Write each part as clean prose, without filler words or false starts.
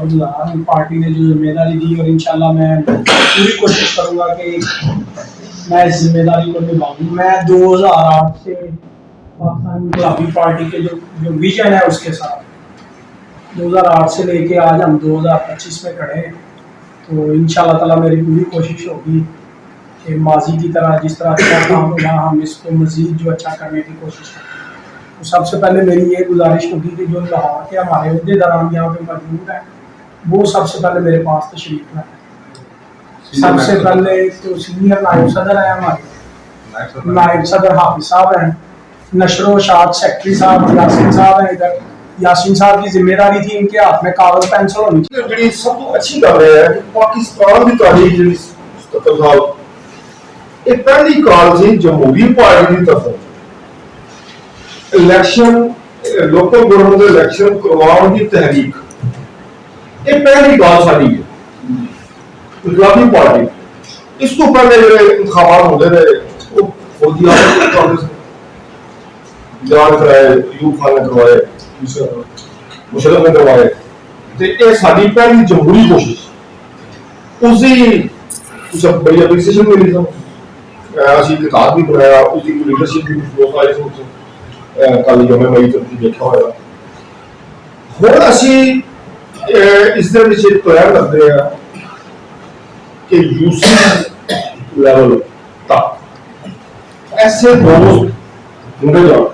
शुक्रगुजार हूँ पार्टी ने जो जिम्मेदारी दी, और इंशाल्लाह मैं पूरी कोशिश करूँगा कि मैं इस जिम्मेदारी को निभाऊँ। मैं 2008 से पाकिस्तान इनकलाबी पार्टी के जो विजन है उसके साथ 2008 से लेके आज हम 2025 में खड़े हैं। तो इंशाल्लाह ताला मेरी पूरी कोशिश होगी कि माजी की तरह जिस तरह अच्छा काम हुआ हम इसको मज़ीद जो अच्छा करने की कोशिश करें। तो सबसे पहले मेरी ये गुजारिश होगी कि जो लाहौर के हमारे अहदेदारान यहाँ पे मौजूद हैं वो सबसे पहले मेरे पास तशरीफ लाएं। सबसे पहले तो सीनियर नायब सदर है हमारे, नायब सदर हाफिज साहब हैं, नशरो शाद सेक्रेटरी साहब यासीन साहब हैं। इधर यासीन साहब की जिम्मेदारी थी, इनके हाथ में कागज पेंसिल होनी चाहिए। सब तो अच्छी गल है कि पाकिस्तान की तारीख जी साहब ये पहली कॉल थी जमहूरी पार्टी की तरफ इलेक्शन लोकल गवर्नमेंट इलेक्शन करवाने की तहरीक, ये पहली गल साड़ी है इनकलाबी पार्टी। इस तो पहले जो इंतखाबात होते थे वो फौजिया जान कराए, यूब खान ने करवाए, मुशर्रफ ने करवाए, तो ये साड़ी पहली जमहूरी कोशिश उसी बड़ी एप्रीसिएशन मिली था। ਅਸੀਂ किताब भी बनाया, उसकी लीडरशिप भी बहुत आई सोच कल जो मैं मई तक देखा होया। ਹੁਣ ਅਸੀਂ ਇਸ ਦੇ ਵਿੱਚ ਇੱਕ ਪਲਾਨ ਕਰਦੇ ਆ ਕਿ ਯੂਸੀ ਲੈਵਲ ਤੱਕ ਐਸੇ ਦੋਸਤ ਹੁੰਦੇ ਜਾਣ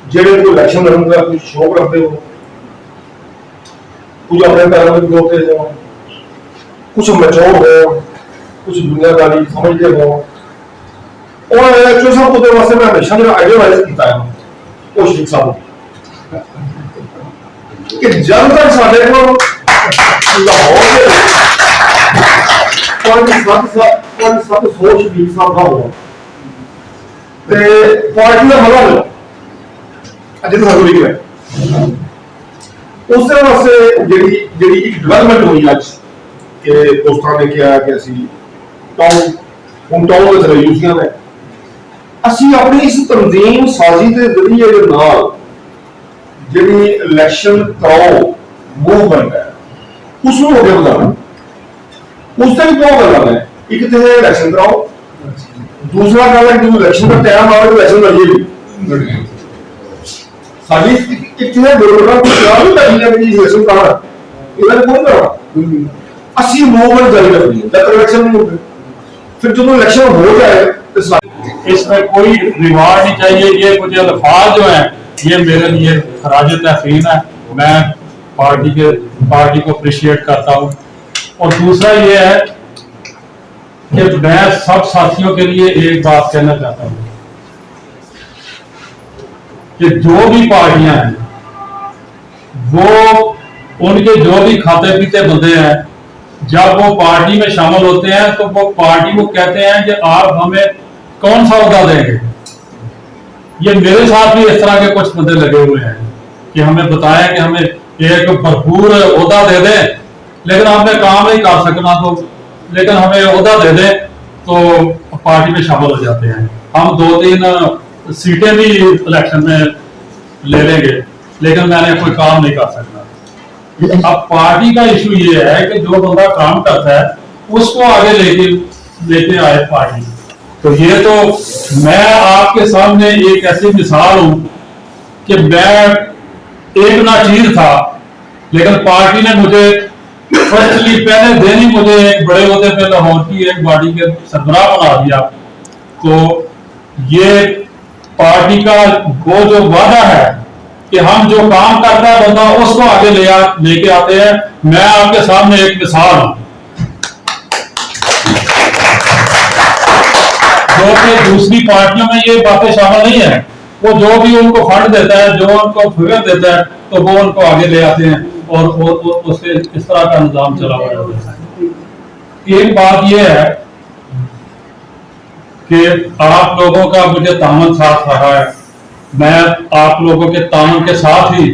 ਜਿਹੜੇ ਕੋਈ ਇਲੈਕਸ਼ਨ ਲੜਨ ਦਾ ਕੋਈ ਸ਼ੌਕ ਰੱਖਦੇ ਹੋ, ਕੁਝ ਆਪਣੇ ਪੈਰਾਂ ਵਿੱਚ ਖਲੋਤੇ ਹੋ, कुछ मैच्योर हो, कुछ दुनियादारी समझते हो। और जो सब कुछ वास्ते मैं हमेशा जो आइडियलाइज किया है वो शेख साहब कि जब तक साडे को लाहौर के सब सोच भी साहब का हो ते पार्टी का हवा मिला अजय जरूरी है। उस वास्ते जेडी जेडी एक डेवलपमेंट हुई आज कि दोस्तों ने किया कि असी टाउन के जरिए यूजिया में असी अपनी इस तंजीम साजी के जरिए के नाल जिहड़ी इलेक्शन कराओ मूवमेंट है उसको आगे बढ़ाना। उससे भी दो गल्लां ने, एक तो है इलेक्शन कराओ, दूसरा गल है कि इलेक्शन का टाइम आवे तो इलेक्शन लड़िए भी साडी एक है गवर्नमेंट को क्या भी लगी है कि इलेक्शन कराना इधर कौन कराना असली मूवमेंट जारी रखनी है जब इलेक्शन नहीं होते। फिर जो इलेक्शन हो जाए तो इसमें कोई रिवार्ड नहीं चाहिए। ये कुछ अल्फाज जो हैं ये मेरे लिए खराज तहसीन है, मैं पार्टी को अप्रिशिएट करता हूँ। और दूसरा ये है कि मैं सब साथियों के लिए एक बात कहना चाहता हूँ कि जो भी पार्टियां हैं वो उनके जो भी खाते पीते बंदे हैं जब वो पार्टी में शामिल होते हैं तो वो पार्टी को कहते हैं कि आप हमें कौन सा ओहदा देंगे। ये मेरे साथ भी इस तरह के कुछ बंदे लगे हुए हैं कि हमें बताया कि हमें एक भरपूर ओहदा दे दें लेकिन हमने काम नहीं कर सकना, तो लेकिन हमें ओहदा दे दें तो पार्टी में शामिल हो जाते हैं। हम 2-3 सीटें भी इलेक्शन में ले लेंगे लेकिन मैंने कोई काम नहीं कर सकना। अब पार्टी का इशू ये है कि जो बंदा काम करता है उसको आगे लेके आए पार्टी। तो ये तो मैं आपके सामने एक ऐसी मिसाल हूं कि मैं एक नाचीज था लेकिन पार्टी ने मुझे फर्स्टली पहले दिन ही मुझे एक बड़े ओहदे पे लाहौर की एक बॉडी के सरबराह बना दिया। तो ये पार्टी का वो जो वादा है कि हम जो काम करता है बंदा उसको आगे लेके आते हैं। मैं आपके सामने एक मिसाल हूं जो कि दूसरी पार्टियों में ये बातें शामिल नहीं है। वो जो भी उनको फंड देता है, जो उनको फिगर देता है, तो वो उनको आगे ले आते हैं और उससे इस तरह का निजाम चला हुआ है। एक बात यह है कि आप लोगों का मुझे तामन साथ रहा है, मैं आप लोगों के तामन के साथ ही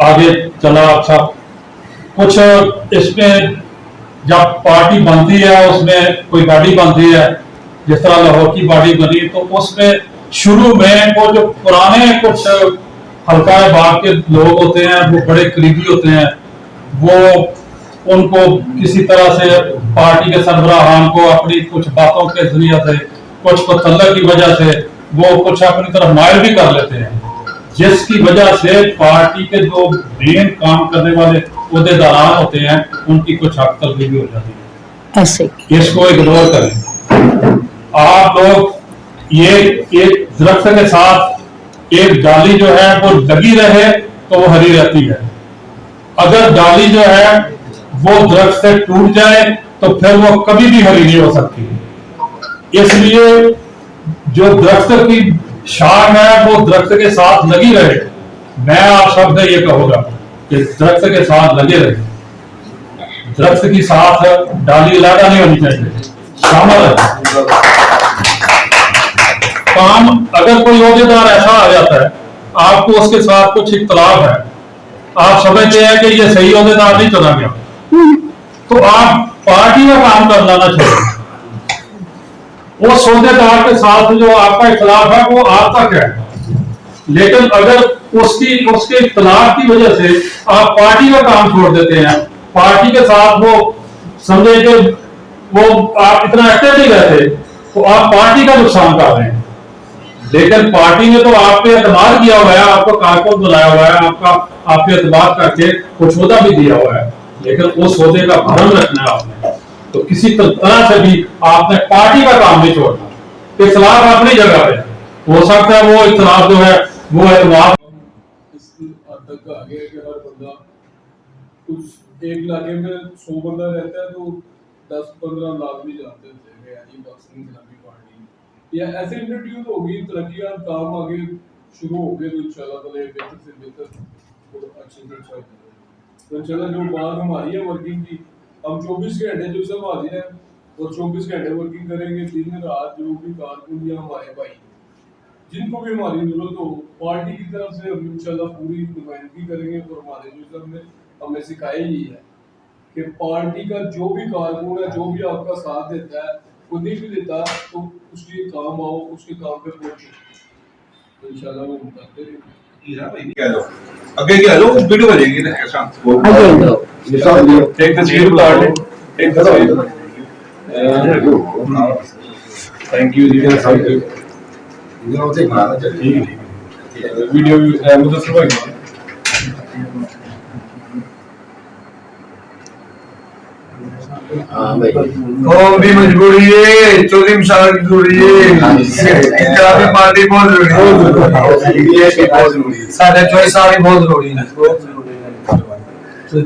आगे चला। अच्छा कुछ इसमें जब पार्टी बनती है उसमें कोई बॉडी बनती है, जिस तरह लाहौर की बॉडी बनी तो उसमें शुरू में वो जो पुराने कुछ हल्का बाग के लोग होते हैं, वो बड़े करीबी होते हैं, वो उनको किसी तरह से पार्टी के सरबराहान को अपनी कुछ बातों के जरिए से, कुछ को तल्लक की वजह से वो कुछ अपनी तरफ मायल भी कर लेते हैं, जिसकी वजह से पार्टी के जो मेन काम करने वाले ओहदेदारान होते हैं उनकी कुछ हक तलबी भी हो जाती है। ऐसे इसको इग्नोर करें। आप लोग ये एक दरख्त के साथ एक डाली जो है वो लगी रहे तो वो हरी रहती है, अगर डाली जो है वो दरख्त से टूट जाए तो फिर वो कभी भी हरी नहीं हो सकती। इसलिए जो दरख्त की शाख है वो दरख्त के साथ लगी रहे। मैं आप सबसे ये कहूंगा कि दरख्त के साथ लगे रहे, दरख्त की साथ डाली लाटा नहीं होनी चाहिए, शामिल है काम। अगर कोई ओहदेदार ऐसा आ जाता है, आपको उसके साथ कुछ इख्तलाफ है, आप समझते हैं कि ये सही ओहदेदार नहीं चला गया, तो आप पार्टी का काम कर लाना चाहिए। वो ओहदेदार के साथ जो आपका इख्तलाफ है वो आप तक है, लेकिन अगर उसके इख्तलाफ की वजह से आप पार्टी का काम छोड़ देते हैं, पार्टी के साथ वो समझे कि वो आप इतना एक्टिव नहीं रहते, तो आप पार्टी का नुकसान कर रहे हैं। लेकिन पार्टी ने तो आप पे एतमाद किया हुआ है, आपको कारकुन बनाया हुआ है, आप पे एतमाद करके कुछ ओहदा भी दिया हुआ है, लेकिन उस ओहदे का भरण रखना है आपने। तो किसी तरह से भी आपने पार्टी का काम नहीं छोड़ना। इख्तलाफ अपनी जगह पे हो सकता है, वो इख्तलाफ जो है वो एतमाद इस हद तक आ गया कि हर बंदा कुछ एक इलाके में 100 बंदा रहता है तो 10-15 लाख भी जानते थे यानी पाकिस्तान इस्लामी पार्टी या ऐसे इंट्रोड्यूस होगी, तरक्कियात काम आगे शुरू हो गए तो इंशाल्लाह ताला बेहतर से बेहतर और अच्छे से अच्छा होगा। तो इंशाल्लाह जो बात हमारी है वर्किंग की, हम 24 घंटे जो सब हाजिर हैं और 24 घंटे वर्किंग करेंगे, दिन रात जो भी कारकुन या हमारे भाई जिनको भी हमारी जरूरत हो, पार्टी की तरफ से हम इंशाल्लाह पूरी नुमाइंदगी करेंगे। और हमारे जो सब ने हमें सिखाया ही है कि पार्टी का जो भी कारकुन है, जो भी आपका साथ देता है, वो नहीं भी देता तो उसके काम आओ, उसके काम पे पहुंचो, तो इंशाल्लाह वो करते रहेंगे। आगे क्या लो वीडियो बजेगी ना ऐसा एक तस्वीर उतार ले, एक तस्वीर। थैंक यू जी, वीडियो मुदस्सिर भाई कौन भी मजबूरी है, चौधरी मिसाल की जरूरी है, पार्टी बहुत जरूरी है, साढ़े 24 साल बहुत जरूरी है।